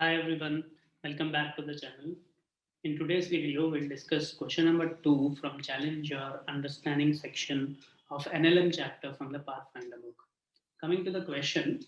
Hi everyone, welcome back to the channel. In today's video, we'll discuss question number 2 from Challenge Your Understanding section of NLM chapter from the Pathfinder book. Coming to the question,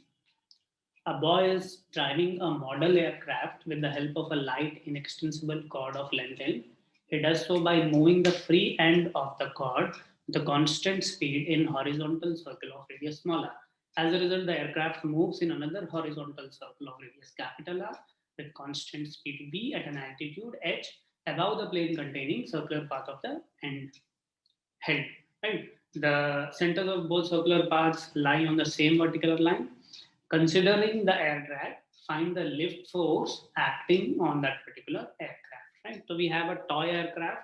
a boy is driving a model aircraft with the help of a light inextensible cord of length L. He does so by moving the free end of the cord with a constant speed in horizontal circle of radius small r. As a result, the aircraft moves in another horizontal circle of radius capital R with constant speed v at an altitude h above the plane containing circular path of the end held. Right? The centers of both circular paths lie on the same vertical line. Considering the air drag, find the lift force acting on that particular aircraft. Right? So we have a toy aircraft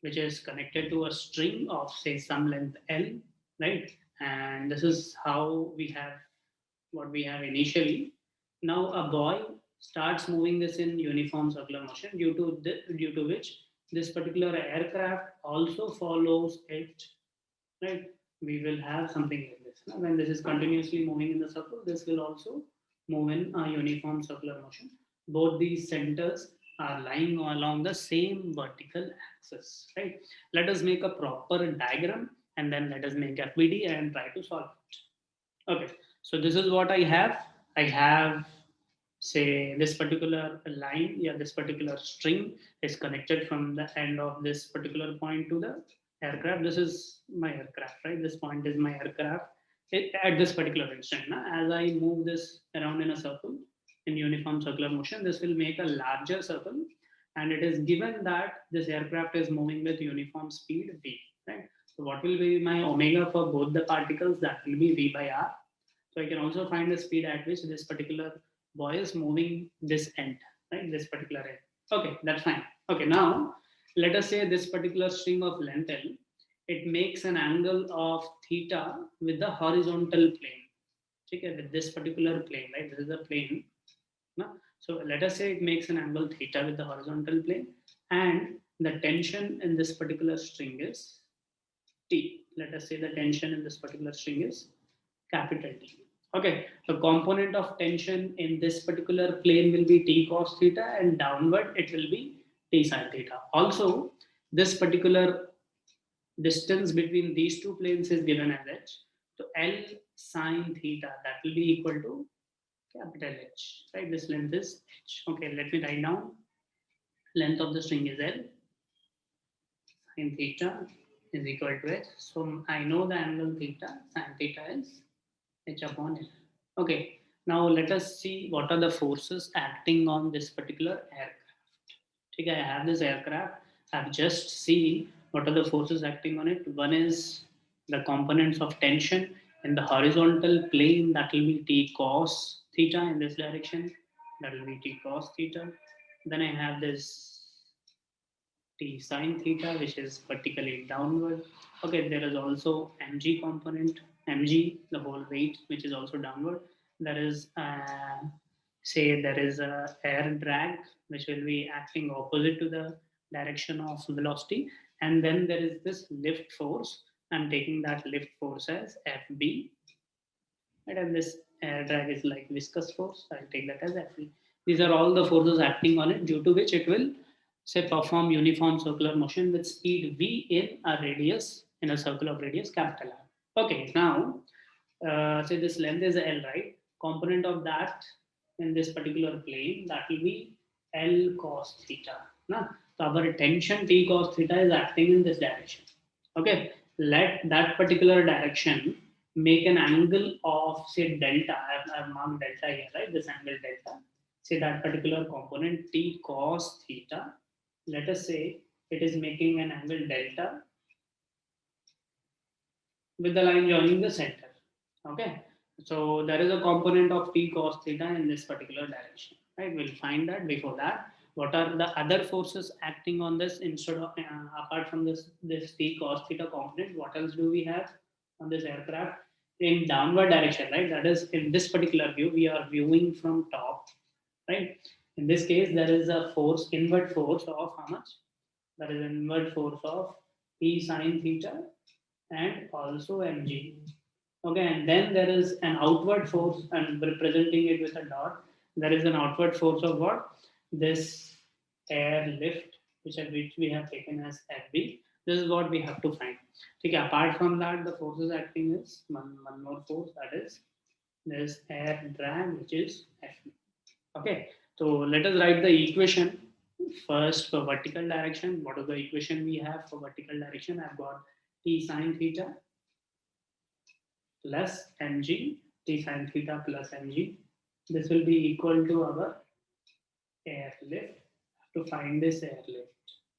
which is connected to a string of say some length L, right? And this is how we have what we have initially. Now a boy starts moving this in uniform circular motion due to which this particular aircraft also follows it, right? We will have something like this. When this is continuously moving in the circle, this will also move in a uniform circular motion. Both these centers are lying along the same vertical axis, right? Let us make a proper diagram and then let us make FBD and try to solve it. Okay, so this is what I have. I have say this particular line, yeah, this particular string is connected from the end of this particular point to the aircraft. This is my aircraft, right? This point is my aircraft at this particular instant. As I move this around in a circle in uniform circular motion, this will make a larger circle, and it is given that this aircraft is moving with uniform speed v, right? So what will be my omega for both the particles? That will be v by r. So I can also find the speed at which this particular boy is moving this end, right? This particular end. Okay, that's fine. Okay, now let us say this particular string of length L, it makes an angle of theta with the horizontal plane. Okay, with this particular plane, right? This is a plane. No? So let us say it makes an angle theta with the horizontal plane, and the tension in this particular string is T. Let us say the tension in this particular string is capital T. Okay, the component of tension in this particular plane will be T cos theta, and downward it will be T sin theta. Also, this particular distance between these two planes is given as h. So L sin theta, that will be equal to capital H. Right, this length is h. Okay, let me write down. Length of the string is L. Sin theta is equal to h. So I know the angle theta, sin theta is h upon L. Okay, now let us see what are the forces acting on this particular aircraft. Okay, I have this aircraft. I've just see what are the forces acting on it. One is the components of tension in the horizontal plane, that will be T cos theta in this direction. That will be T cos theta. Then I have this T sin theta, which is vertically downward. Okay, there is also mg component, mg, the whole weight, which is also downward. There is, say, there is a air drag, which will be acting opposite to the direction of velocity. And then there is this lift force. I'm taking that lift force as FB. Right? And this air drag is like viscous force. I'll take that as Fe. These are all the forces acting on it, due to which it will say perform uniform circular motion with speed v in a radius, in a circle of radius capital R. Okay, now say this length is L, right? Component of that in this particular plane, that will be L cos theta. Now, so our tension T cos theta is acting in this direction. Okay, let that particular direction make an angle of say delta. I've marked delta here, right? This angle delta. Say that particular component T cos theta. Let us say it is making an angle delta with the line joining the center. Okay, so there is a component of T cos theta in this particular direction. Right, we'll find that. Before that, what are the other forces acting on this instead of apart from this T cos theta component? What else do we have on this aircraft in downward direction? Right, that is in this particular view we are viewing from top. Right, in this case there is a force, inward force of how much? That is inward force of T sin theta and also mg. Okay, and then there is an outward force, and representing it with a dot. There is an outward force of what? This air lift, which we have taken as FB. This is what we have to find. Okay, apart from that, the forces acting is one more force, that is this air drag, which is FB. Okay, so let us write the equation first for vertical direction. What is the equation we have for vertical direction? I've got T sine theta plus mg, T sine theta plus mg. This will be equal to our airlift. To find this airlift,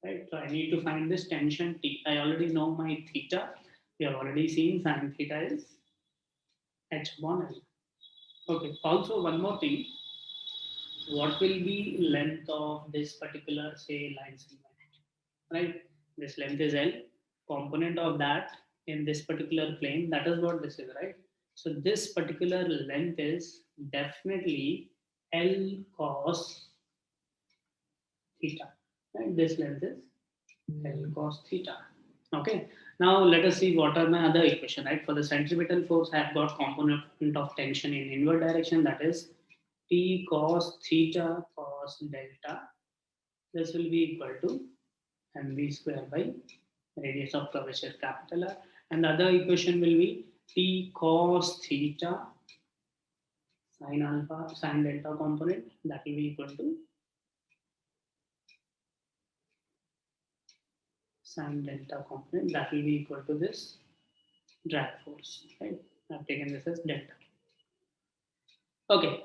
right? So I need to find this tension T. I already know my theta. We have already seen sine theta is h upon L. Okay. Also, one more thing. What will be length of this particular, say, line segment? Right? This length is L. Component of that in this particular plane. That is what this is, right? So this particular length is definitely L cos theta. Right? This length is L cos theta. Okay. Now let us see what are my other equation. Right? For the centripetal force, I have got component of tension in inward direction. That is T cos theta cos delta. This will be equal to mv square by radius of curvature capital R. And the other equation will be T cos theta sin alpha sin delta component. That will be equal to sin delta component. That will be equal to this drag force. Right? I've taken this as delta. Okay.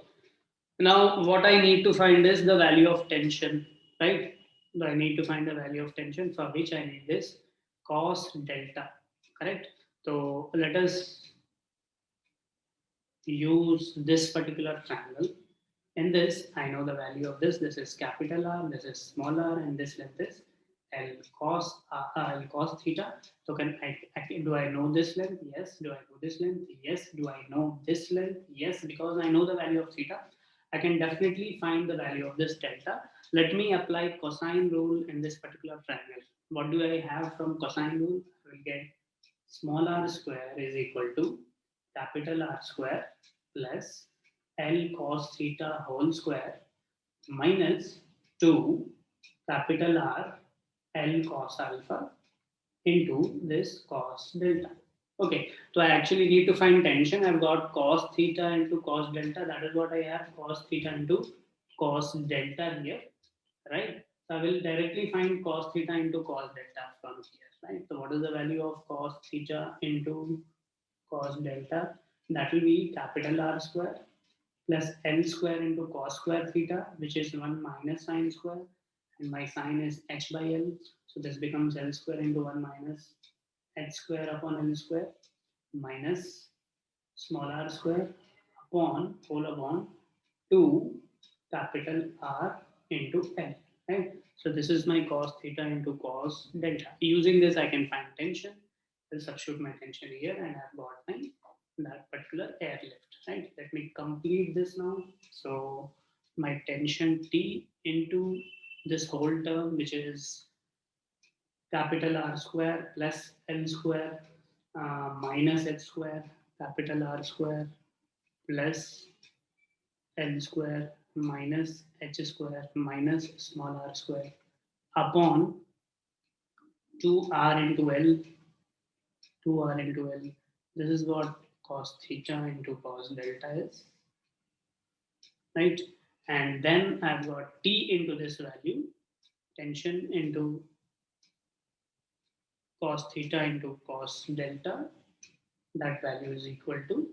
Now what I need to find is the value of tension. Right? So I need to find the value of tension, for which I need this cos delta. Correct? So let us use this particular triangle. In this, I know the value of this. This is capital R, this is small r, and this length is L cos theta. So do I know this length? Yes. Do I know this length? Yes. Do I know this length? Yes. Because I know the value of theta, I can definitely find the value of this delta. Let me apply cosine rule in this particular triangle. What do I have from cosine rule? I will get small r square is equal to capital R square plus L cos theta whole square minus 2 capital R L cos alpha into this cos delta. Okay, so I actually need to find tension. I've got cos theta into cos delta. That is what I have, cos theta into cos delta here, right? So I will directly find cos theta into cos delta from here, right? So what is the value of cos theta into cos delta? That will be capital R square plus L square into cos square theta, which is 1 minus sine square, and my sine is h by L. So this becomes L square into 1 minus h square upon L square minus small r square upon whole upon 2 capital R into L. Right? So this is my cos theta into cos delta. Using this, I can find tension. I'll substitute my tension here, and I've got my that particular airlift. Right? Let me complete this now. So my tension T into this whole term, which is capital R square plus L square minus h square capital R square plus L square minus h square minus small r square upon 2r into L, 2r into L. This is what cos theta into cos delta is, right? And then I've got T into this value, tension into cos theta into cos delta. That value is equal to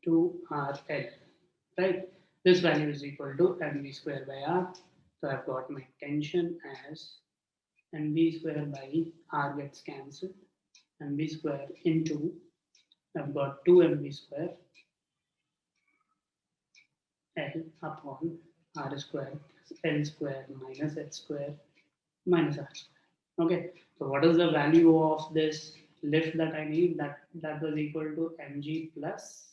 2RL, right? This value is equal to mv square by r. So I've got my tension as mv square by r gets cancelled. Mv square into, I've got 2 mv square L upon r square plus L square minus h square minus r square. Okay, so what is the value of this lift that I need? That was equal to mg plus,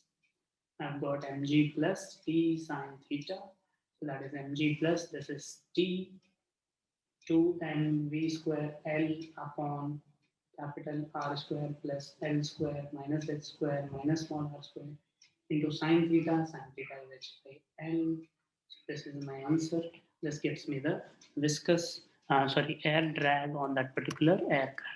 I've got mg plus t sine theta. So that is mg plus, this is t 2mv square L upon capital R square plus L square minus H square minus small r square into sine theta is h by L. So this is my answer. This gives me the viscous, air drag on that particular aircraft.